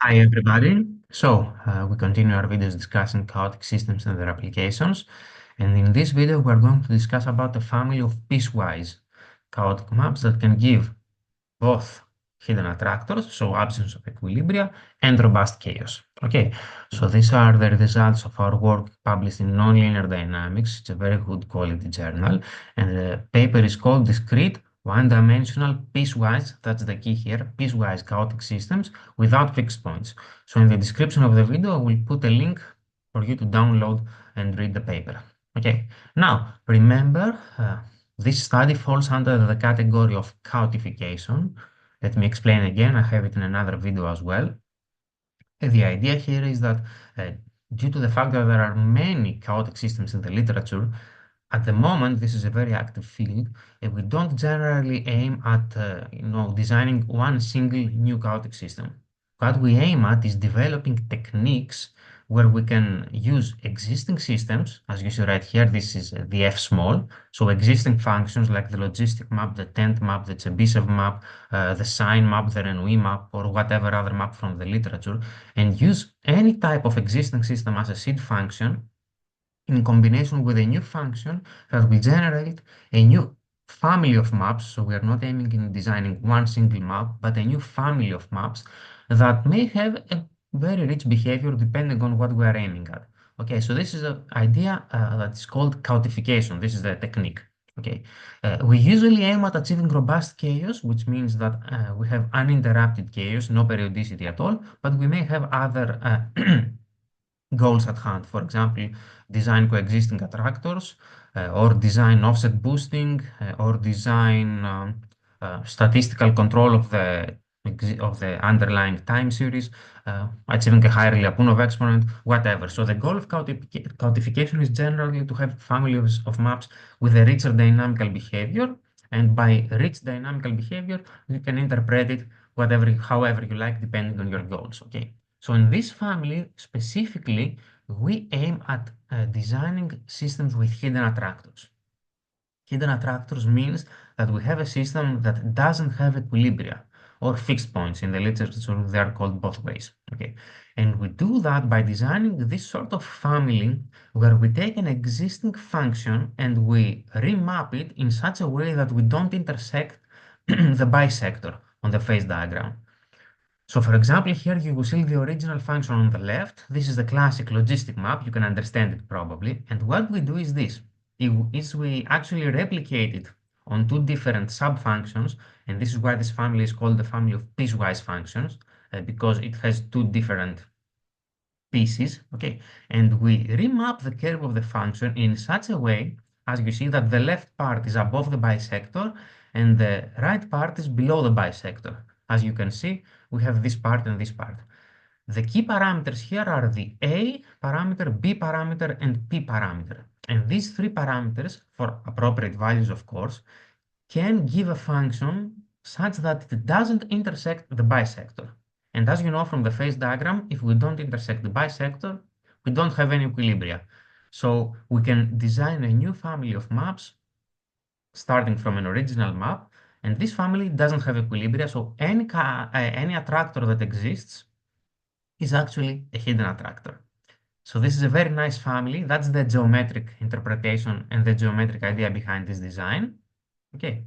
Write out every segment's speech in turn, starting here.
Hi everybody. We continue our videos discussing chaotic systems and their applications. And in this video, we're going to discuss about a family of piecewise chaotic maps that can give both hidden attractors, so absence of equilibria, and robust chaos. Okay, so these are the results of our work published in Nonlinear Dynamics. It's a very good quality journal, and the paper is called Discrete One-Dimensional Piecewise, that's the key here, piecewise chaotic systems without fixed points. So in the description of the video, I will put a link for you to download and read the paper. Okay, now remember, this study falls under the category of chaotification. Let me explain again. I have it in another video as well. The idea here is that uh, due to the fact that there are many chaotic systems in the literature, at the moment, this is a very active field, and we don't generally aim at designing one single new chaotic system. What we aim at is developing techniques where we can use existing systems, as you see right here, this is the F small, so existing functions like the logistic map, the tent map, the Chebyshev map, the sign map, the Renouille map, or whatever other map from the literature, and use any type of existing system as a seed function in combination with a new function that will generate a new family of maps. So we are not aiming in designing one single map, but a new family of maps that may have a very rich behavior depending on what we are aiming at. Okay, so this is an idea that is called chaotification. This is the technique. Okay, we usually aim at achieving robust chaos, which means that we have uninterrupted chaos, no periodicity at all, but we may have other goals at hand. For example, design coexisting attractors, or design offset boosting, or design statistical control of the underlying time series, achieving a higher Lyapunov exponent, whatever. So the goal of chaotification is generally to have families of maps with a richer dynamical behavior, and by rich dynamical behavior, you can interpret it however you like, depending on your goals. Okay. So in this family specifically, we aim at designing systems with hidden attractors. Hidden attractors means that we have a system that doesn't have equilibria or fixed points. In the literature, they are called both ways. Okay, and we do that by designing this sort of family where we take an existing function and we remap it in such a way that we don't intersect the bisector on the phase diagram. So for example, here you will see the original function on the left. This is the classic logistic map. You can understand it probably. And what we do is this, is we actually replicate it on two different sub-functions. And this is why this family is called the family of piecewise functions, because it has two different pieces. Okay. And we remap the curve of the function in such a way, as you see, that the left part is above the bisector and the right part is below the bisector. As you can see, we have this part and this part. The key parameters here are the A parameter, B parameter, and P parameter. And these three parameters, for appropriate values, of course, can give a function such that it doesn't intersect the bisector. And as you know from the phase diagram, if we don't intersect the bisector, we don't have any equilibria. So we can design a new family of maps starting from an original map, and this family doesn't have equilibria, so any attractor that exists is actually a hidden attractor. So this is a very nice family. That's the geometric interpretation and the geometric idea behind this design. Okay.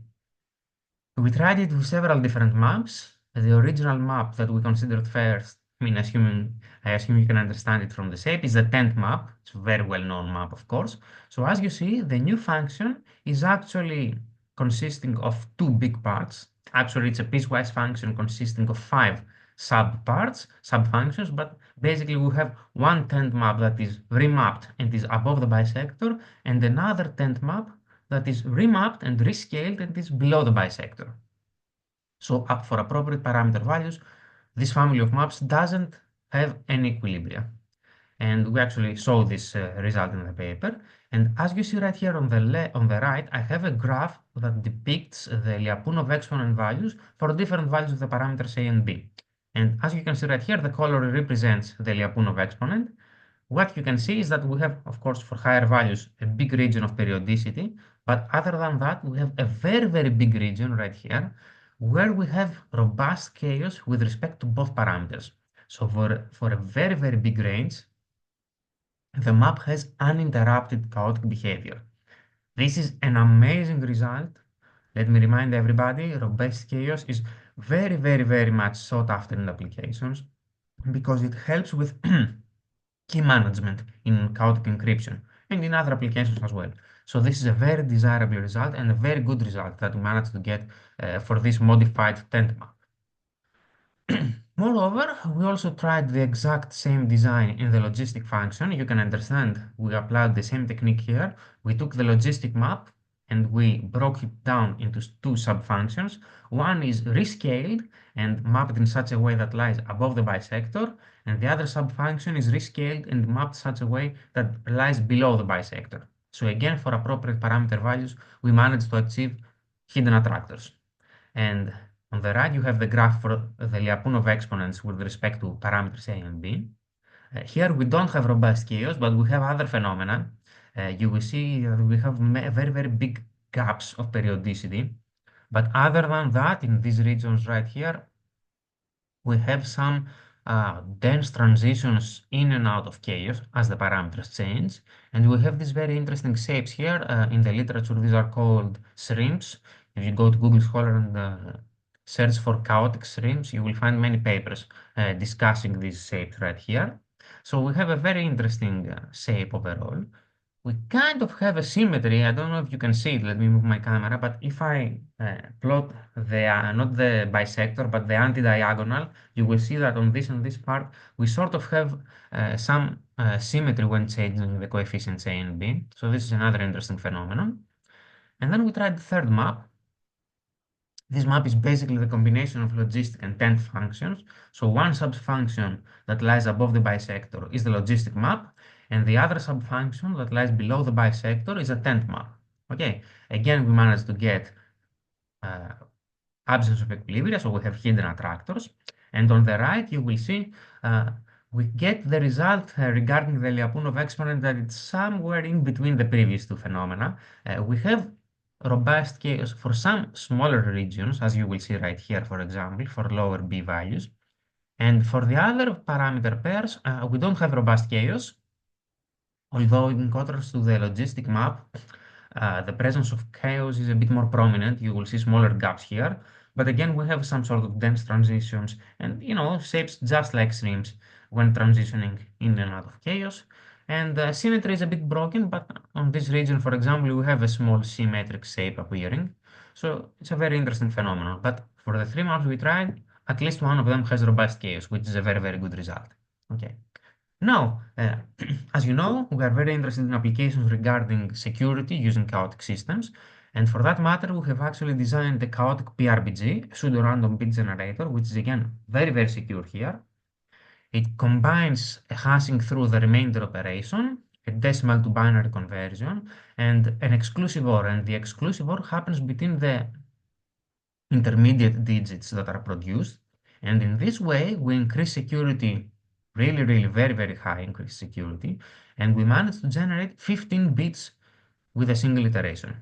We tried it with several different maps. The original map that we considered first, I assume you can understand it from the shape, is the tent map. It's a very well-known map, of course. So as you see, the new function is actually consisting of two big parts. Actually, it's a piecewise function consisting of five sub-functions, but basically we have one tent map that is remapped and is above the bisector, and another tent map that is remapped and rescaled and is below the bisector. So for appropriate parameter values, this family of maps doesn't have any equilibria. And we actually saw this result in the paper. And as you see right here on the right, I have a graph that depicts the Lyapunov exponent values for different values of the parameters A and B. And as you can see right here, the color represents the Lyapunov exponent. What you can see is that we have, of course, for higher values, a big region of periodicity. But other than that, we have a very, very big region right here where we have robust chaos with respect to both parameters. So for a very, very big range, the map has uninterrupted chaotic behavior. This is an amazing result. Let me remind everybody, robust chaos is very, very, very much sought after in applications because it helps with key management in chaotic encryption and in other applications as well. So this is a very desirable result and a very good result that we managed to get for this modified tent map. Moreover, we also tried the exact same design in the logistic function. You can understand we applied the same technique here. We took the logistic map and we broke it down into two sub-functions. One is rescaled and mapped in such a way that lies above the bisector, and the other sub-function is rescaled and mapped such a way that lies below the bisector. So again, for appropriate parameter values, we managed to achieve hidden attractors. And on the right, you have the graph for the Lyapunov exponents with respect to parameters A and B. Here, we don't have robust chaos, but we have other phenomena. You will see that we have very, very big gaps of periodicity. But other than that, in these regions right here, we have some dense transitions in and out of chaos as the parameters change. And we have these very interesting shapes here. In the literature, these are called shrimps. If you go to Google Scholar and search for chaotic shrimps, you will find many papers discussing these shapes right here. So we have a very interesting shape overall. We kind of have a symmetry. I don't know if you can see it. Let me move my camera. But if I plot the, not the bisector, but the anti-diagonal, you will see that on this and this part, we sort of have some symmetry when changing the coefficients A and B. So this is another interesting phenomenon. And then we tried the third map. This map is basically the combination of logistic and tent functions. So one sub-function that lies above the bisector is the logistic map, and the other sub-function that lies below the bisector is a tent map. Okay, again, we managed to get absence of equilibria, so we have hidden attractors. And on the right, you will see we get the result regarding the Lyapunov exponent that it's somewhere in between the previous two phenomena. We have robust chaos for some smaller regions, as you will see right here, for example, for lower B values. And for the other parameter pairs, we don't have robust chaos, although in contrast to the logistic map, the presence of chaos is a bit more prominent. You will see smaller gaps here. But again, we have some sort of dense transitions and, shapes just like streams when transitioning in and out of chaos. And symmetry is a bit broken, but on this region, for example, we have a small symmetric shape appearing. So it's a very interesting phenomenon. But for the three maps we tried, at least one of them has robust chaos, which is a very, very good result. Okay. Now, as you know, we are very interested in applications regarding security using chaotic systems. And for that matter, we have actually designed the chaotic PRBG, pseudorandom bit generator, which is again very, very secure here. It combines a hashing through the remainder operation, a decimal to binary conversion, and an exclusive OR. And the exclusive OR happens between the intermediate digits that are produced. And in this way, we increase security, really, really very, very high increased security. And we managed to generate 15 bits with a single iteration.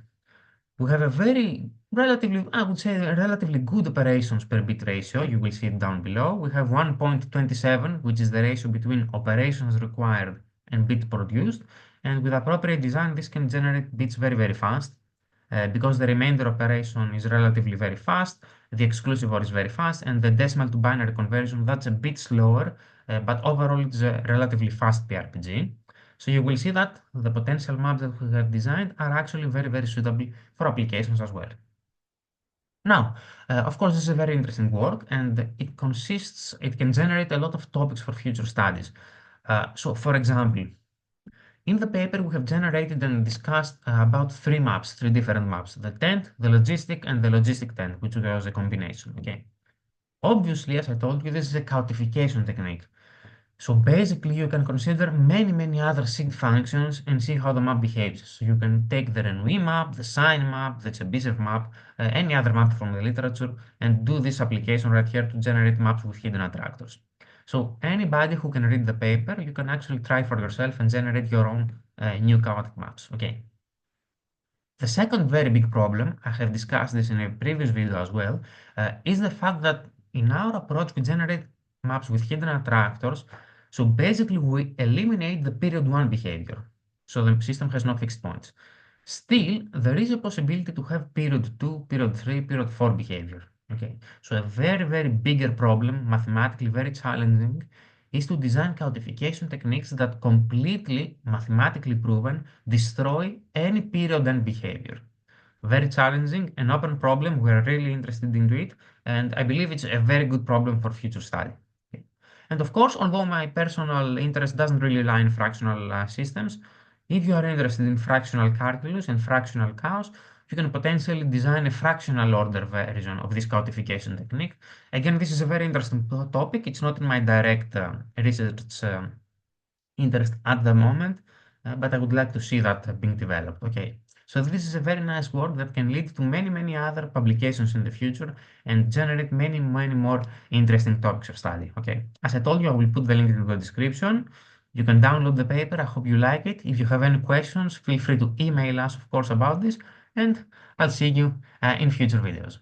We have a very relatively, I would say, relatively good operations per bit ratio. You will see it down below. We have 1.27, which is the ratio between operations required and bit produced. And with appropriate design, this can generate bits very, very fast. Because the remainder operation is relatively very fast, the exclusive OR is very fast, and the decimal to binary conversion, that's a bit slower, but overall it's a relatively fast PRPG. So you will see that the potential maps that we have designed are actually very, very suitable for applications as well. Now, of course, this is a very interesting work, and it can generate a lot of topics for future studies. So, for example, in the paper, we have generated and discussed about three different maps, the tent, the logistic, and the logistic tent, which was a combination, okay? Obviously, as I told you, this is a chaotification technique. So basically, you can consider many, many other seed functions and see how the map behaves. So you can take the Renouille map, the sign map, the Chebyshev map, any other map from the literature, and do this application right here to generate maps with hidden attractors. So anybody who can read the paper, you can actually try for yourself and generate your own new chaotic maps. Okay. The second very big problem, I have discussed this in a previous video as well, is the fact that in our approach we generate maps with hidden attractors. So basically, we eliminate the period 1 behavior. So the system has no fixed points. Still, there is a possibility to have period 2, period 3, period 4 behavior. Okay, so a very, very bigger problem, mathematically very challenging, is to design chaotification techniques that completely, mathematically proven, destroy any period and behavior. Very challenging, an open problem. We're really interested into it, and I believe it's a very good problem for future study. Okay. And of course, although my personal interest doesn't really lie in fractional systems, if you are interested in fractional calculus and fractional chaos, you can potentially design a fractional order version of this chaotification technique. Again, this is a very interesting topic. It's not in my direct research interest at the moment, but I would like to see that being developed. Okay, so this is a very nice work that can lead to many, many other publications in the future and generate many, many more interesting topics of study. Okay, as I told you, I will put the link in the description. You can download the paper. I hope you like it. If you have any questions, feel free to email us, of course, about this, and I'll see you in future videos.